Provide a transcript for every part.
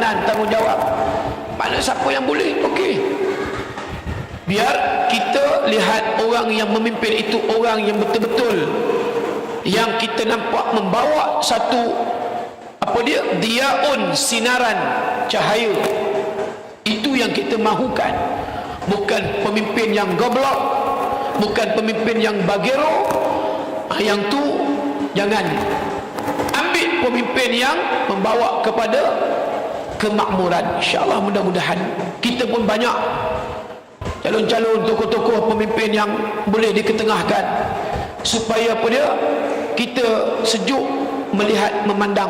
peranan, tanggungjawab. Mana siapa yang boleh? Okey, biar kita lihat orang yang memimpin itu orang yang betul-betul, yang kita nampak membawa satu apa dia, diaun, sinaran cahaya. Itu yang kita mahukan. Bukan pemimpin yang goblok, bukan pemimpin yang bagero. Yang tu jangan. Ambil pemimpin yang membawa kepada kemakmuran. InsyaAllah, mudah-mudahan kita pun banyak calon-calon tokoh-tokoh pemimpin yang boleh diketengahkan, supaya apa dia, kita sejuk melihat, memandang.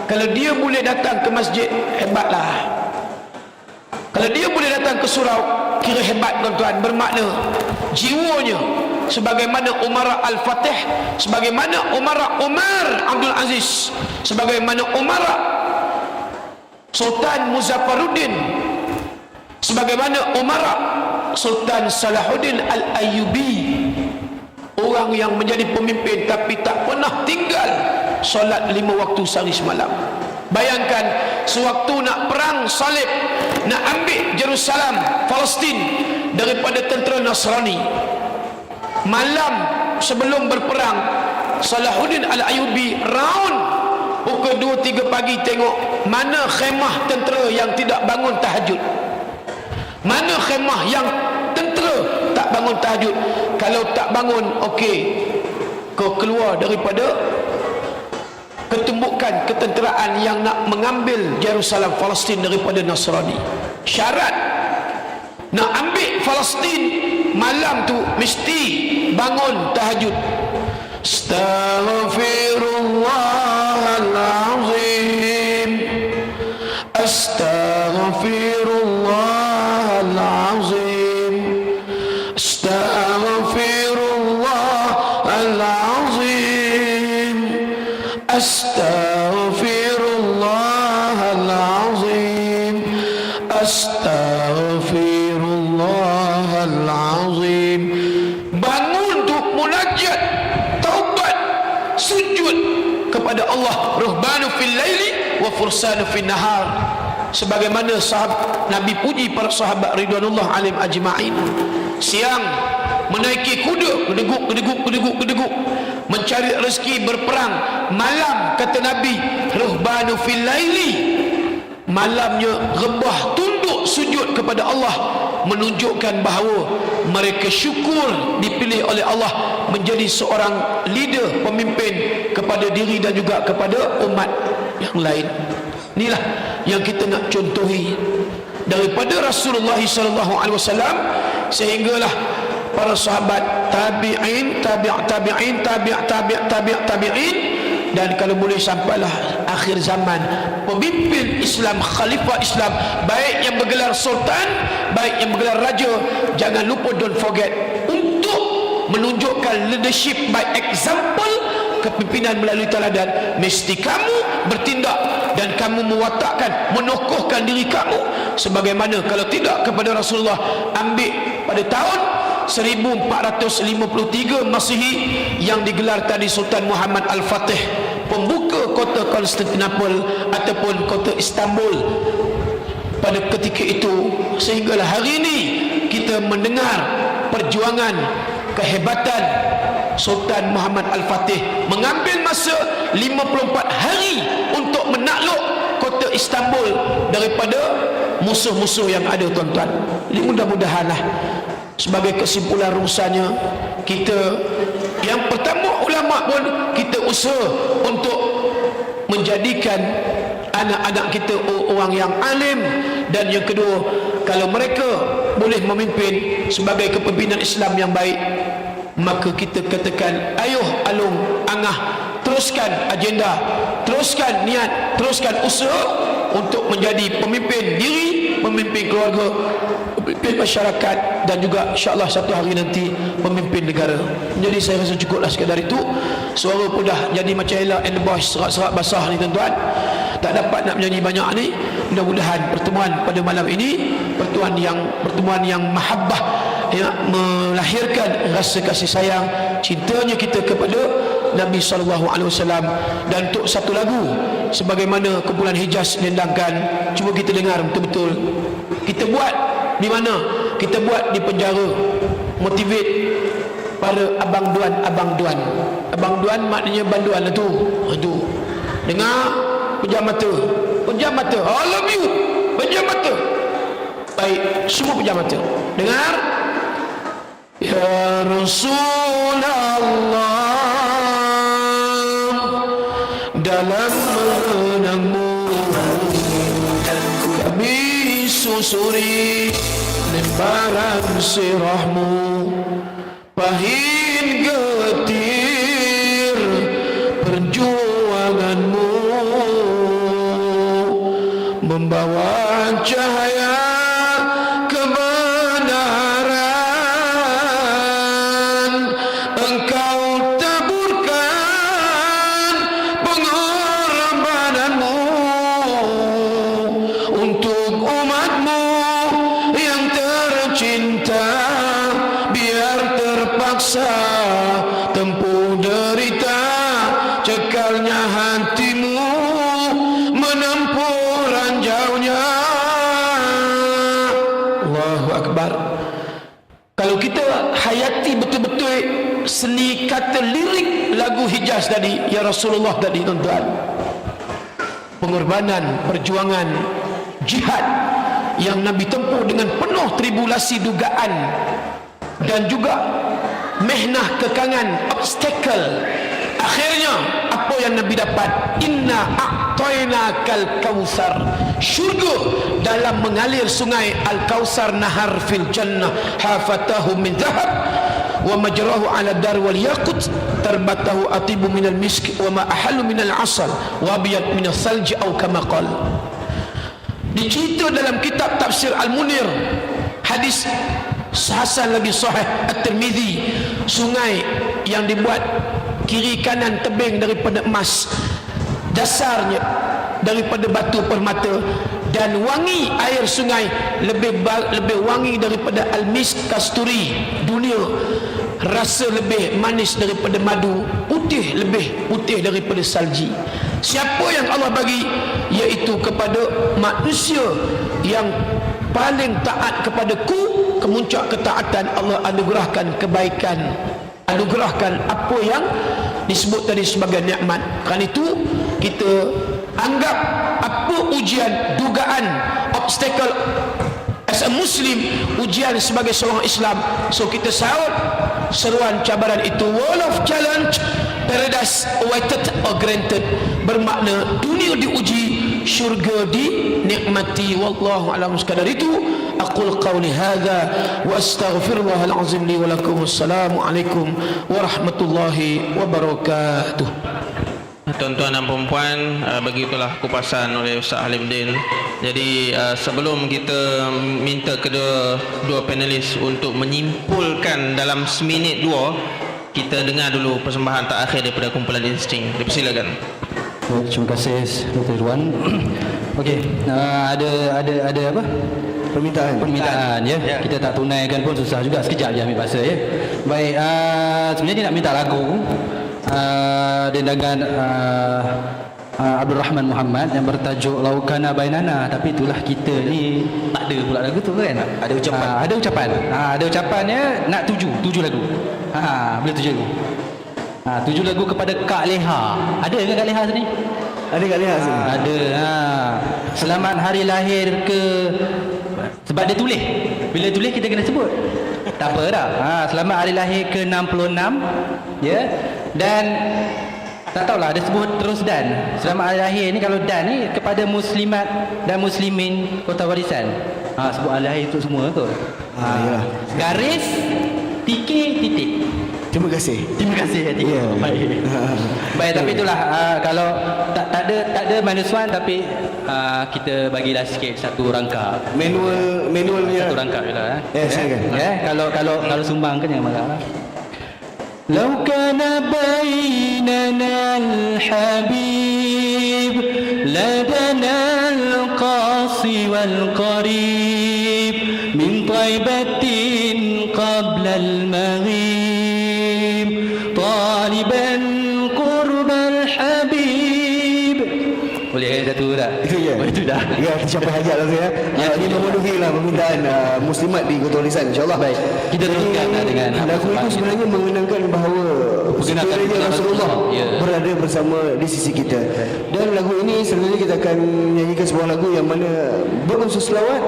Kalau dia boleh datang ke masjid, hebatlah. Kalau dia boleh datang ke surau, kira hebat tuan-tuan. Bermakna jiwanya sebagaimana Umar Al-Fatih, sebagaimana Umar Abdul Aziz, sebagaimana Umar Sultan Muzaffaruddin, sebagaimana Umar Sultan Salahuddin Al-Ayyubi. Orang yang menjadi pemimpin tapi tak pernah tinggal solat 5 waktu sehari semalam. Bayangkan, sewaktu nak perang salib, nak ambil Jerusalem, Palestin daripada tentera Nasrani, malam sebelum berperang, Salahuddin Al-Ayyubi round pukul 2-3 pagi tengok mana khemah tentera yang tidak bangun tahajud, mana khemah yang tentera tak bangun tahajud. Kalau tak bangun, okey, kau keluar daripada ketumbukan ketenteraan yang nak mengambil Jerusalem, Palestin daripada Nasrani. Syarat nak ambil Palestin malam tu mesti bangun tahajud. Astaghfirullahalazim, astaghfirullahalazim, astaghfirullahalazim, astaghfirullahalazim, astaghfirullahalazim. Bangun tu munajat, taubat, sujud kepada Allah. Ruhbanu fil laili wa fursanu fil nahar. Sebagaimana sahabat Nabi puji para sahabat ridwanullah alim ajma'in, siang menaiki kuda, gedeguk, mencari rezeki, berperang. Malam, kata Nabi, ruhbanu fil laili, malamnya rebah, tunduk, sujud kepada Allah, menunjukkan bahawa mereka syukur dipilih oleh Allah menjadi seorang leader, pemimpin kepada diri dan juga kepada umat yang lain. Inilah yang kita nak contohi daripada Rasulullah SAW, sehinggalah para sahabat, tabi'in, tabi'in, tabi'in, dan kalau boleh sampailah akhir zaman, pemimpin Islam, khalifah Islam, baik yang bergelar sultan, baik yang bergelar raja. Jangan lupa, don't forget, untuk menunjukkan leadership by example, kepimpinan melalui teladan. Mesti kamu bertindak dan kamu mewatakkan, menokohkan diri kamu sebagaimana, kalau tidak kepada Rasulullah. Ambil pada tahun 1453 Masihi yang digelar tadi Sultan Muhammad Al-Fatih, pembuka kota Konstantinopel ataupun kota Istanbul pada ketika itu. Sehinggalah hari ini kita mendengar perjuangan, kehebatan Sultan Muhammad Al-Fatih mengambil masa 54 hari untuk menakluk kota Istanbul daripada musuh-musuh yang ada, tuan-tuan. Mudah-mudahanlah sebagai kesimpulan rusanya, kita yang pertama, ulama pun kita usaha untuk menjadikan anak-anak kita orang yang alim, dan yang kedua, kalau mereka boleh memimpin sebagai kepimpinan Islam yang baik, maka kita katakan, ayuh alung angah, teruskan agenda, teruskan niat, teruskan usaha untuk menjadi pemimpin diri, pemimpin keluarga, pemimpin masyarakat, dan juga insyaAllah satu hari nanti pemimpin negara. Jadi saya rasa cukuplah sekadar itu. Suara pun dah jadi macam Ella and the Boys, serat-serat basah ni, tuan-tuan. Tak dapat nak menyanyi banyak ni. Mudah-mudahan pertemuan pada malam ini pertemuan yang mahabbah, yang melahirkan rasa kasih sayang, cintanya kita kepada Nabi SAW. Dan untuk satu lagu sebagaimana kumpulan Hijaz dendangkan, cuba kita dengar betul-betul. Kita buat di mana? Kita buat di penjara, motivate para abang duan. Abang duan maknanya banduan lah tu. Dengar, pejam mata. I love you. Pejam mata. Baik, semua pejam mata. Dengar. Ya Rasulullah, dalam mengenangmu kami susuri lembaran sirahmu, pahit getir perjuanganmu, membawa cahaya kebenaran. Engkau taburkan pengorbananmu untuk umatmu yang tercinta, biar terpaksa tempuh derita, cekalnya hatimu menempuh ranjaunya. Allahu Akbar. Kalau kita hayati betul-betul seni kata lirik lagu Hijaz tadi, ya Rasulullah tadi, tuan-tuan, pengorbanan, perjuangan, jihad yang Nabi tempuh dengan penuh tribulasi, dugaan dan juga mehnah, kekangan, obstacle. Akhirnya apa yang Nabi dapat? Inna a'tainakal kautsar, syurga dalam mengalir sungai Al-Kautsar, nahar fil jannah, hafatahu min dhahab wa majrahu ala dar wal yaqut, tarbatahu atibu minal misk wa ma ahallu minal asal wa abiyat minal salji aw kama qala. Dicerita dalam kitab tafsir Al-Munir, hadis hasan lagi sahih At-Tirmizi, sungai yang dibuat kiri kanan tebing daripada emas, dasarnya daripada batu permata, dan wangi air sungai lebih wangi daripada al-misk kasturi dunia, rasa lebih manis daripada madu, lebih putih daripada salji. Siapa yang Allah bagi? Iaitu kepada manusia yang paling taat kepadaku, kemuncak ketaatan Allah anugerahkan kebaikan, anugerahkan apa yang disebut tadi sebagai nikmat. Kerana itu kita anggap apa ujian, dugaan, obstacle as a Muslim, ujian sebagai seorang Islam, so kita sahut seruan cabaran itu. Wall of challenge, paradise awaited or granted, bermakna dunia diuji, syurga dinikmati. Wallahu a'lam. Sekadar itu aqul qawli hadza wa astaghfirullahal azim li wa lakum. Assalamualaikum warahmatullahi wabarakatuh. Tuan-tuan dan puan-puan, begitulah kupasan oleh Ustaz Halimudin. Jadi sebelum kita minta kedua panelis untuk menyimpulkan dalam seminit dua, kita dengar dulu persembahan terakhir daripada kumpulan Insting. Dipersilakan. Terima kasih Dr. Irwan. Okey, ada apa? Permintaan ya. Kita tak tunaikan pun susah juga, sekejap je ambil masa ya. Baik, sebenarnya dia nak minta lagu dendangan Abdul Rahman Muhammad yang bertajuk Laukana Bainana, tapi itulah kita ni tak ada pula lagu tu kan. Ada ucapan. Ada ucapannya nak tujuh lagu. Boleh 7 lagu. 7 lagu kepada Kak Leha. Ada ke Kak Leha sini? Ada Kak Leha sini? Ada. Selamat hari lahir ke, sebab dia tulis. Bila tulis kita kena sebut. Tak apa dah. Selamat hari lahir ke 66 ya. Dan tak tahulah ada sebut terus dan. Selamat hari lahir ni, kalau dan ni kepada muslimat dan muslimin Kota Warisan. Sebut hari lahir untuk semua tu. Ya. Garis titik. Terima kasih hati. Yeah. Baik, tapi itulah kalau tak ada -1, tapi kita bagilah sikit satu rangka. Manualnya Satu rangka jelah. silakan. Kalau sumbang kan jangan marah. لو كان بيننا الحبيب لدنا القاصي والقريب من طيبة قبل المغيب طالبا Boleh kan satu tak? Itu je. Oh, itu dah. Ya, tercapai hajat lah saya. Ini memenuhi lah permintaan muslimat di Kota Lisan, insyaAllah. Baik. Kita teruskan dengan lagu itu sebenarnya mengenangkan bahawa sekiranya Rasulullah berada bersama di sisi kita. Dan lagu ini sebenarnya kita akan menyanyikan sebuah lagu yang mana berunsur selawat,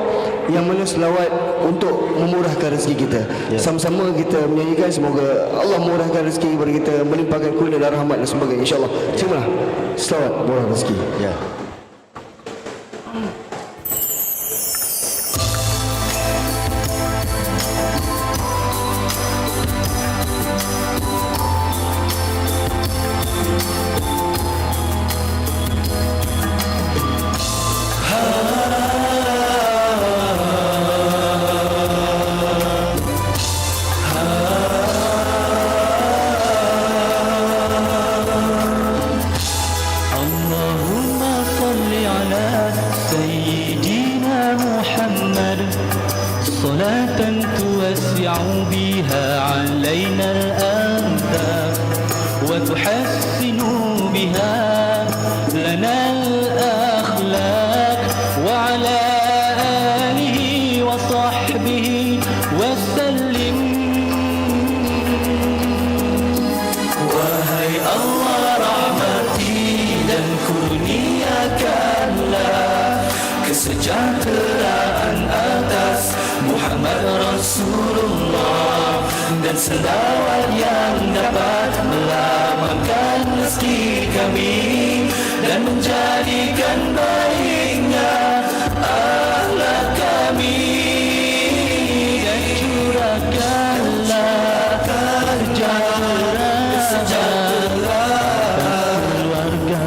yang mana selawat untuk memurahkan rezeki kita. Sama-sama kita menyanyikan, semoga Allah memurahkan rezeki kepada kita, melimpahkan kurnia dan rahmat dan sebagainya, insyaAllah. Terimalah selawat murah rezeki. Ya. Kesejahteraan atas Muhammad Rasulullah, dan selawat yang dapat melambangkan rezeki kami dan menjadikan baiknya akhlak kami. Dan curahkanlah kesejahteraan keluarga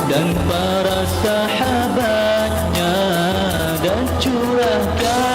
dan para sahabatnya, dan curahkan